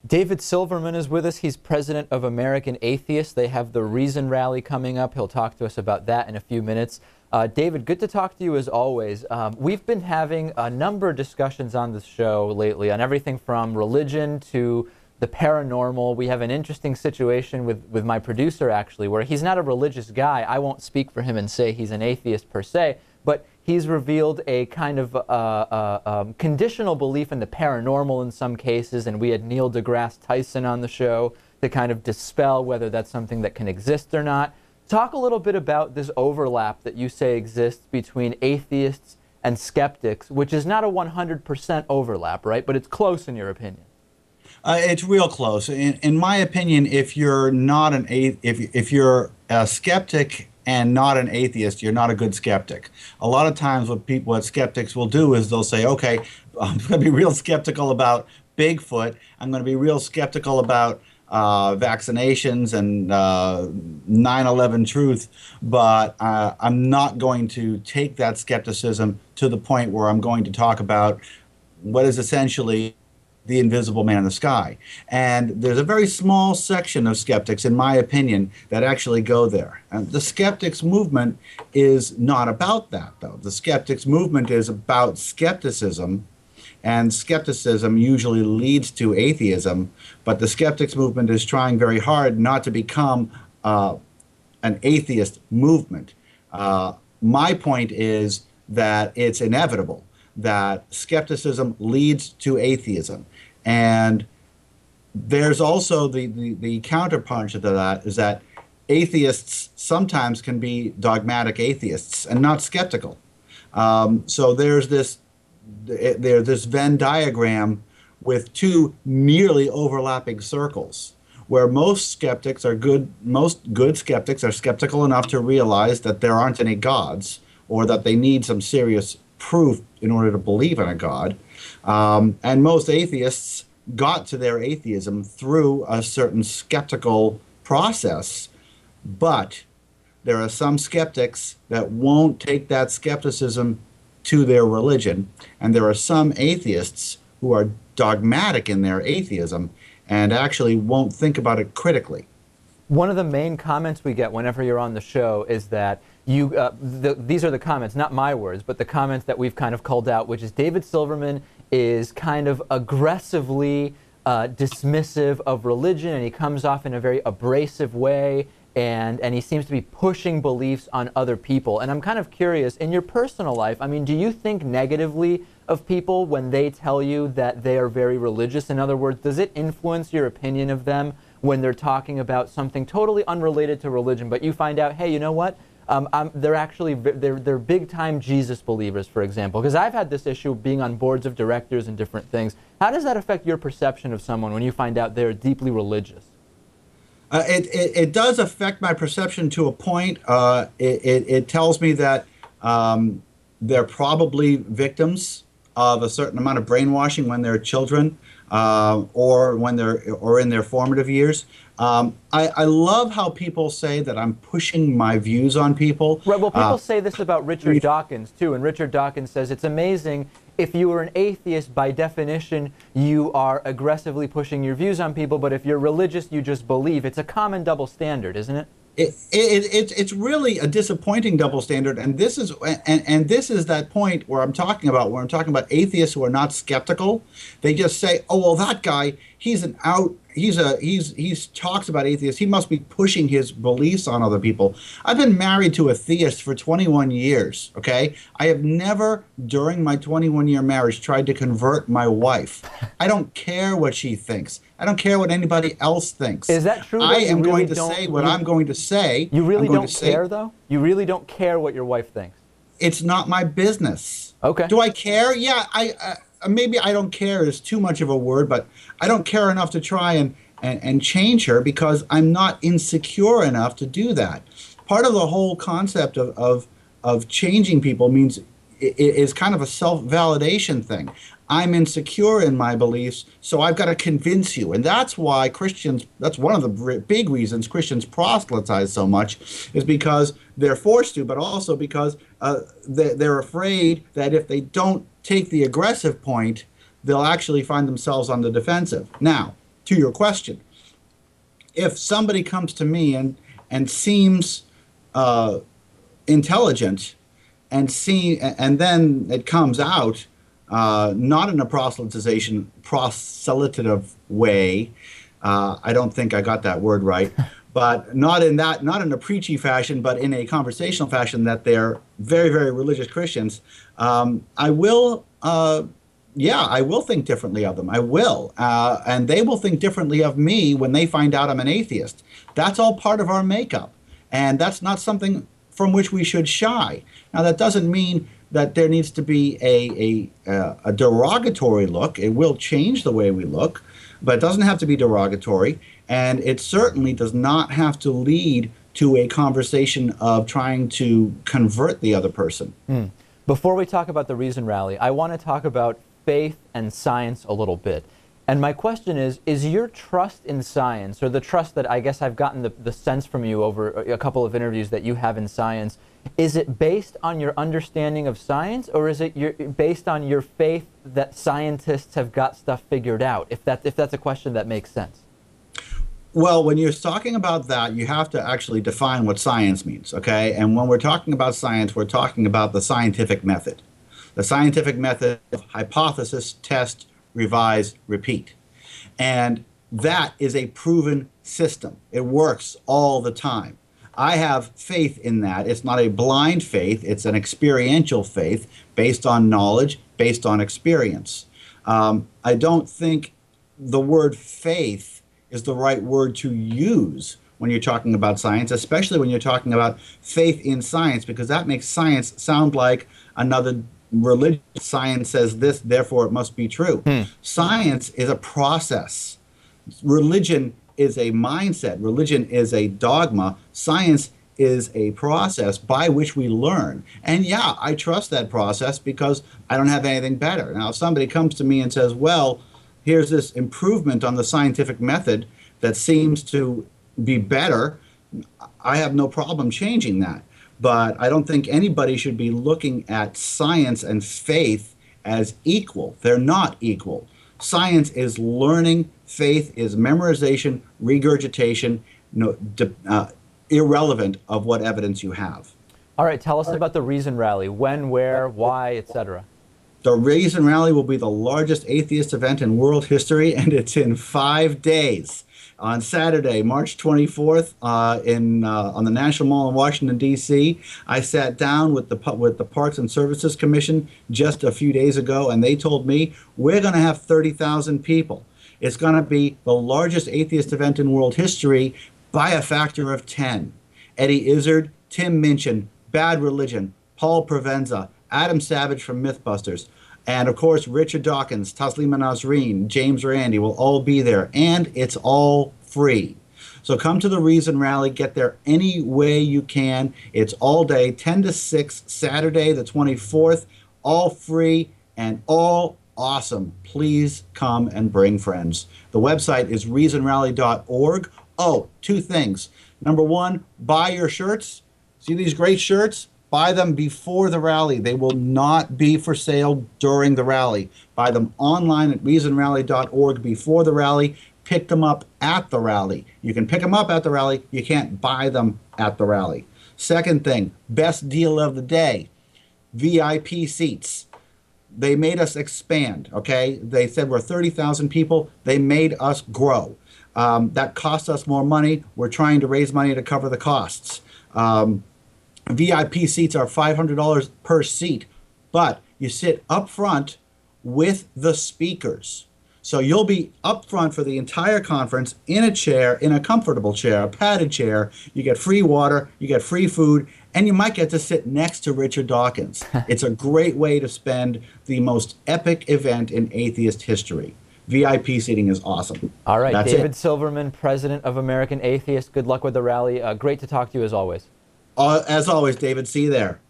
David Silverman is with us. He's president of American Atheists. They have the Reason Rally coming up. He'll talk to us about that in a few minutes. David, good to talk to you as always. We've been having a number of discussions on this show lately on everything from religion to the paranormal. We have an interesting situation with my producer, actually, where he's not a religious guy. I won't speak for him and say he's an atheist per se, but he's revealed a kind of conditional belief in the paranormal in some cases, and we had Neil deGrasse Tyson on the show to kind of dispel whether that's something that can exist or not. Talk a little bit about this overlap that you say exists between atheists and skeptics, which is not a 100% overlap, right? But it's close in your opinion. It's real close. In my opinion, if you're not if you're a skeptic and not an atheist, you're not a good skeptic. A lot of times what skeptics will do is they'll say, okay, I'm going to be real skeptical about Bigfoot. I'm going to be real skeptical about vaccinations and 9/11 truth, but I'm not going to take that skepticism to the point where I'm going to talk about what is essentially the invisible man in the sky. And there's a very small section of skeptics, in my opinion, that actually go there. And the skeptics movement is not about that, though. The skeptics movement is about skepticism, and skepticism usually leads to atheism, but the skeptics movement is trying very hard not to become an atheist movement. My point is that it's inevitable that skepticism leads to atheism. And there's also the counterpunch to that is that atheists sometimes can be dogmatic atheists and not skeptical. So there's this Venn diagram with two nearly overlapping circles, where most good skeptics are skeptical enough to realize that there aren't any gods, or that they need some serious proof in order to believe in a god. And most atheists got to their atheism through a certain skeptical process, but there are some skeptics that won't take that skepticism to their religion, and there are some atheists who are dogmatic in their atheism and actually won't think about it critically. One of the main comments we get whenever you're on the show is that these are the comments, not my words, but the comments that we've kind of called out, which is David Silverman is kind of aggressively dismissive of religion, and he comes off in a very abrasive way, and he seems to be pushing beliefs on other people. And I'm kind of curious, in your personal life, I mean, do you think negatively of people when they tell you that they are very religious? In other words, does it influence your opinion of them when they're talking about something totally unrelated to religion, but you find out, hey, you know what? They're big-time Jesus believers, for example. Because I've had this issue of being on boards of directors and different things. How does that affect your perception of someone when you find out they're deeply religious? It does affect my perception to a point. It tells me that they're probably victims of a certain amount of brainwashing when they're children, or in their formative years. I love how people say that I'm pushing my views on people. Right. Well, people say this about Richard Dawkins too, and Richard Dawkins says it's amazing. If you are an atheist, by definition, you are aggressively pushing your views on people, but if you're religious, you just believe. It's a common double standard, isn't it? It's really a disappointing double standard, and this is that point where I'm talking about atheists who are not skeptical. They just say, oh well, that guy, he talks about atheists, he must be pushing his beliefs on other people. I've been married to a theist for 21 years, okay? I have never during my 21-year marriage tried to convert my wife. I don't care what she thinks. I don't care what anybody else thinks. Is that true? I am going to say what I'm going to say. You really don't care, though? You really don't care what your wife thinks? It's not my business. Okay. Do I care? Yeah, maybe I don't care is too much of a word, but I don't care enough to try and change her because I'm not insecure enough to do that. Part of the whole concept of changing people means it is kind of a self-validation thing. I'm insecure in my beliefs, so I've got to convince you. And that's why that's one of the big reasons Christians proselytize so much, is because they're forced to, but also because they're afraid that if they don't take the aggressive point, they'll actually find themselves on the defensive. Now, to your question, if somebody comes to me and seems intelligent, and then it comes out not in a proselytative way. I don't think I got that word right, but not in a preachy fashion, but in a conversational fashion that they're very, very religious Christians. I will think differently of them. I will, and they will think differently of me when they find out I'm an atheist. That's all part of our makeup, and that's not something from which we should shy. Now, that doesn't mean that there needs to be a derogatory look. It will change the way we look, but it doesn't have to be derogatory, and it certainly does not have to lead to a conversation of trying to convert the other person. Before we talk about the Reason Rally, I want to talk about faith and science a little bit. And my question is your trust in science, or the trust that I guess I've gotten the sense from you over a couple of interviews that you have in science, is it based on your understanding of science, or is it based on your faith that scientists have got stuff figured out, if that's a question that makes sense? Well, when you're talking about that, you have to actually define what science means, okay? And when we're talking about science, we're talking about the scientific method. The scientific method of hypothesis, test, revise, repeat. And that is a proven system. It works all the time. I have faith in that. It's not a blind faith. It's an experiential faith based on knowledge, based on experience. I don't think the word faith is the right word to use when you're talking about science, especially when you're talking about faith in science, because that makes science sound like another religion. Science says this, therefore it must be true. Science is a process. Religion is a mindset. Religion is a dogma. Science is a process by which we learn. And yeah, I trust that process because I don't have anything better. Now, if somebody comes to me and says, well, here's this improvement on the scientific method that seems to be better, I have no problem changing that. But I don't think anybody should be looking at science and faith as equal. They're not equal. Science is learning. Faith is memorization, regurgitation, irrelevant of what evidence you have. All right, tell us about the Reason Rally. When, where, why, etc. The Reason Rally will be the largest atheist event in world history, and it's in 5 days. On Saturday, March 24th, on the National Mall in Washington, D.C., I sat down with the Parks and Services Commission just a few days ago, and they told me we're going to have 30,000 people. It's going to be the largest atheist event in world history by a factor of 10. Eddie Izzard, Tim Minchin, Bad Religion, Paul Provenza, Adam Savage from Mythbusters, and of course, Richard Dawkins, Taslima Nasreen, James Randi will all be there, and it's all free. So come to the Reason Rally, get there any way you can. It's all day, 10 to 6, Saturday the 24th, all free and all awesome. Please come and bring friends. The website is reasonrally.org. Oh, 2 things. Number 1, buy your shirts. See these great shirts? Buy them before the rally. They will not be for sale during the rally. Buy them online at reasonrally.org before the rally. Pick them up at the rally. You can pick them up at the rally. You can't buy them at the rally. Second thing, best deal of the day, VIP seats. They made us expand, okay? They said we're 30,000 people. They made us grow. That cost us more money. We're trying to raise money to cover the costs. VIP seats are $500 per seat, but you sit up front with the speakers. So you'll be up front for the entire conference in a chair, in a comfortable chair, a padded chair. You get free water, you get free food, and you might get to sit next to Richard Dawkins. It's a great way to spend the most epic event in atheist history. VIP seating is awesome. All right, That's David it. Silverman, president of American Atheists. Good luck with the rally. Great to talk to you as always. As always, David, see you there.